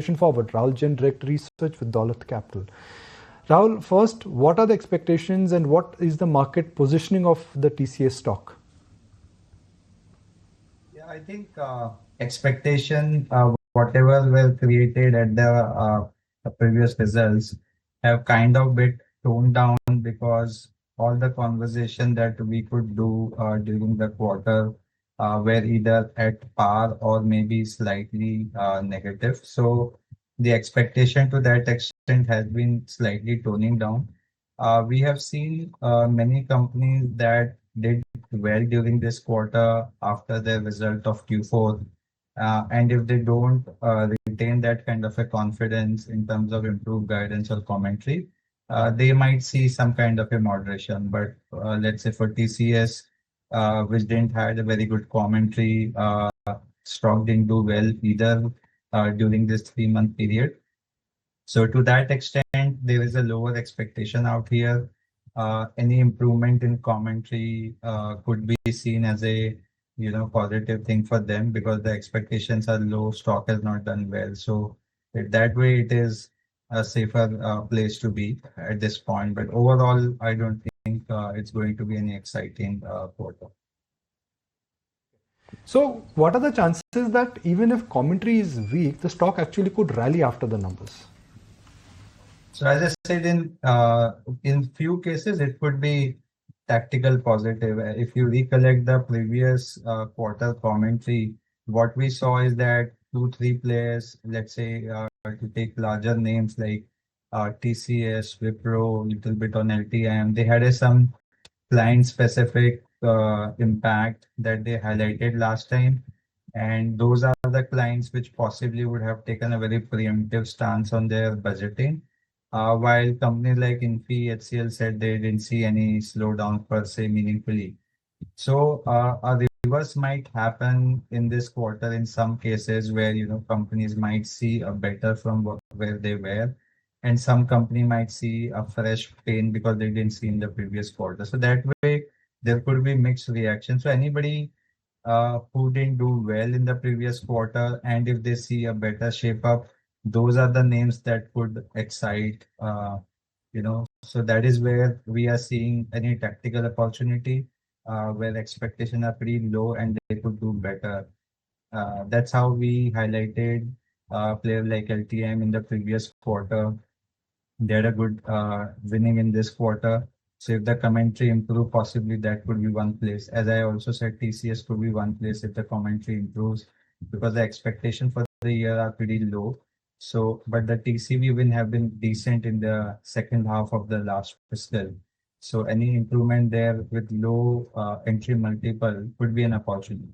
forward. Rahul Jain, Direct Research with Daulat Capital. Rahul, first, what are the expectations and what is the market positioning of the TCS stock? Yeah, I think expectation, whatever were created at the previous results, have kind of bit toned down because all the conversation that we could do during the quarter were either at par or maybe slightly negative. So the expectation to that extent has been slightly toning down. We have seen many companies that did well during this quarter after the result of Q4. And if they don't retain that kind of a confidence in terms of improved guidance or commentary, they might see some kind of a moderation. But let's say for TCS, which didn't had a very good commentary, stock didn't do well either during this 3-month period. So to that extent, there is a lower expectation out here. Any improvement in commentary could be seen as a positive thing for them because the expectations are low, stock has not done well. So that way it is a safer place to be at this point. But overall, I don't think it's going to be any exciting quarter. So, what are the chances that even if commentary is weak, the stock actually could rally after the numbers? So as I said, in few cases, it could be tactical positive. If you recollect the previous quarter commentary, what we saw is that 2, 3 players, let's say to take larger names like TCS, Wipro, little bit on LTM, they had some client-specific impact that they highlighted last time. And those are the clients which possibly would have taken a very preemptive stance on their budgeting. While companies like HCL said they didn't see any slowdown per se meaningfully. So a reverse might happen in this quarter in some cases where companies might see a better from where they were, and some company might see a fresh pain because they didn't see in the previous quarter. So that way there could be mixed reactions. So anybody who didn't do well in the previous quarter, and if they see a better shape up, those are the names that could excite. So that is where we are seeing any tactical opportunity where expectations are pretty low and they could do better. That's how we highlighted player like LTM in the previous quarter. They had a good winning in this quarter. So if the commentary improve, possibly that could be one place. As I also said, TCS could be one place if the commentary improves because the expectation for the year are pretty low. So, but the TCV win have been decent in the second half of the last fiscal. So any improvement there with low entry multiple could be an opportunity.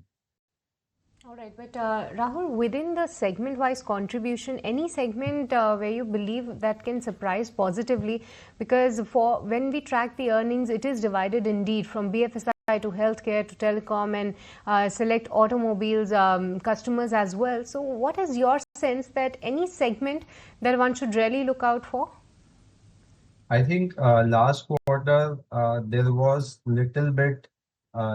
All right, but Rahul, within the segment-wise contribution, any segment where you believe that can surprise positively? Because for when we track the earnings, it is divided indeed from BFSI to healthcare to telecom and select automobiles customers as well. So what is your sense that any segment that one should really look out for? I think last quarter there was little bit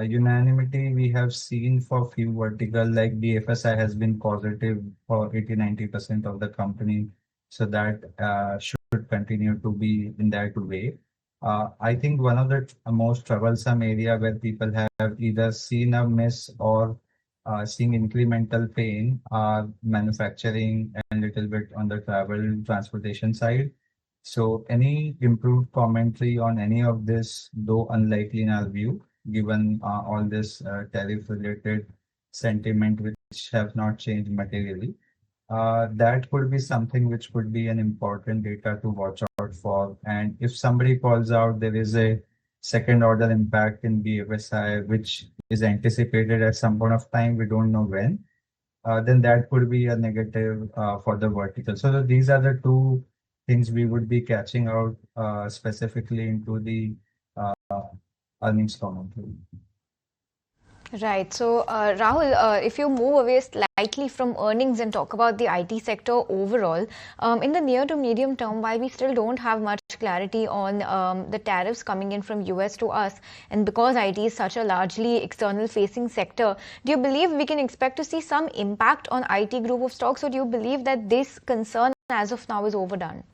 unanimity we have seen for few vertical like BFSI has been positive for 80-90% of the company. So that should continue to be in that way. I think one of the most troublesome area where people have either seen a miss or seeing incremental pain are manufacturing and little bit on the travel transportation side. So any improved commentary on any of this, though unlikely in our view, given all this tariff-related sentiment which have not changed materially, that could be something which could be an important data to watch out for. And if somebody calls out there is a second order impact in BFSI, which is anticipated at some point of time, we don't know when, then that could be a negative for the vertical. So these are the two things we would be catching out specifically into the earnings commentary. Right. So, Rahul, if you move away slightly from earnings and talk about the IT sector overall, in the near to medium term, while we still don't have much clarity on the tariffs coming in from US to us, and because IT is such a largely external facing sector, do you believe we can expect to see some impact on IT group of stocks, or do you believe that this concern as of now is overdone?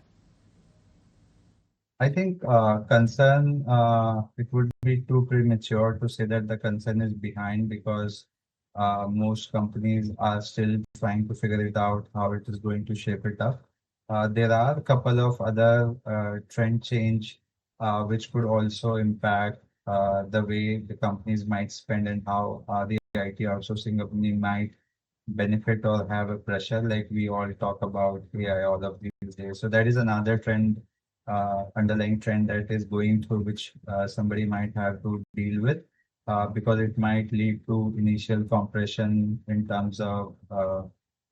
I think concern, it would be too premature to say that the concern is behind because most companies are still trying to figure it out how it is going to shape it up. There are a couple of other trend change which could also impact the way the companies might spend and how the IT outsourcing company might benefit or have a pressure like we all talk about AI all of these days. So that is another trend, underlying trend that is going through which somebody might have to deal with because it might lead to initial compression in terms of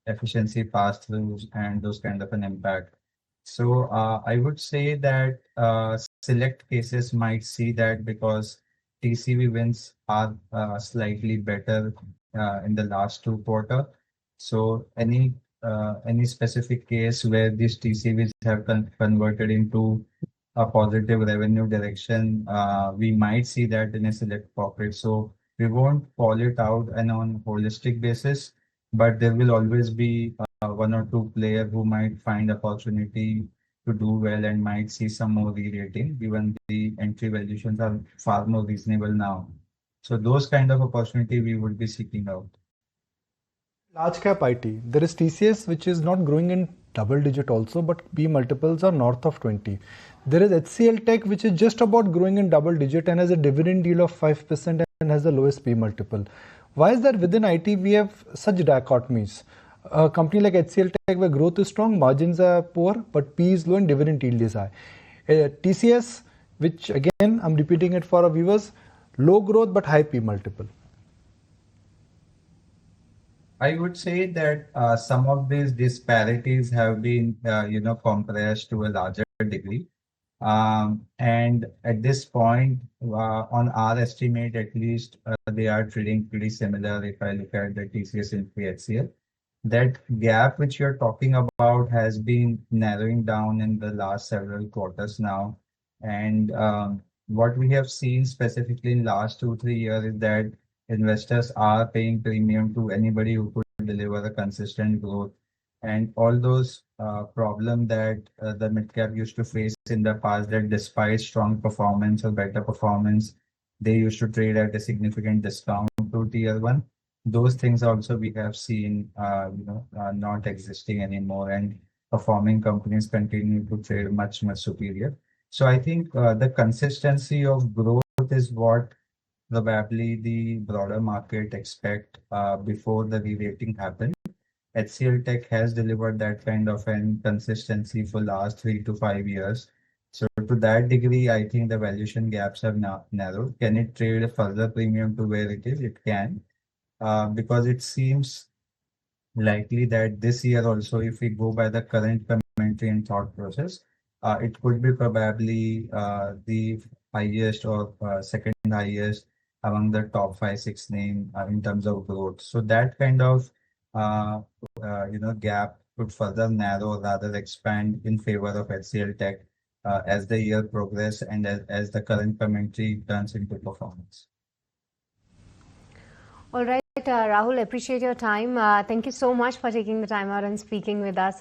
efficiency pass-throughs and those kind of an impact. So I would say that select cases might see that because TCV wins are slightly better in the last 2 quarters. So any specific case where these TCVs have converted into a positive revenue direction, we might see that in a select pocket. So we won't call it out and on holistic basis, but there will always be one or two players who might find opportunity to do well and might see some more re-rating, given the entry valuations are far more reasonable now. So those kind of opportunity we would be seeking out. Large cap IT. There is TCS which is not growing in double digit also, but P multiples are north of 20. There is HCL Tech which is just about growing in double digit and has a dividend yield of 5% and has the lowest P multiple. Why is that within IT we have such dichotomies? A company like HCL Tech where growth is strong, margins are poor, but P is low and dividend yield is high. TCS, which again I'm repeating it for our viewers, low growth but high P multiple. I would say that some of these disparities have been, compressed to a larger degree. And at this point, on our estimate, at least, they are trading pretty similar if I look at the TCS and HCL. That gap which you're talking about has been narrowing down in the last several quarters now. And what we have seen specifically in last 2, 3 years is that investors are paying premium to anybody who could deliver a consistent growth. And all those problems that the mid cap used to face in the past, that despite strong performance or better performance, they used to trade at a significant discount to tier one. Those things also we have seen, not existing anymore, and performing companies continue to trade much, much superior. So I think the consistency of growth is what probably the broader market expect before the re-rating happened. HCL Tech has delivered that kind of an consistency for last 3 to 5 years. So to that degree, I think the valuation gaps have now narrowed. Can it trade a further premium to where it is? It can, because it seems likely that this year also, if we go by the current commentary and thought process, it could be probably the highest or second highest among the top 5, 6 name in terms of growth. So that kind of gap could further narrow, rather expand in favor of HCL Tech as the year progress and as the current commentary turns into performance. All right, Rahul, appreciate your time. Thank you so much for taking the time out and speaking with us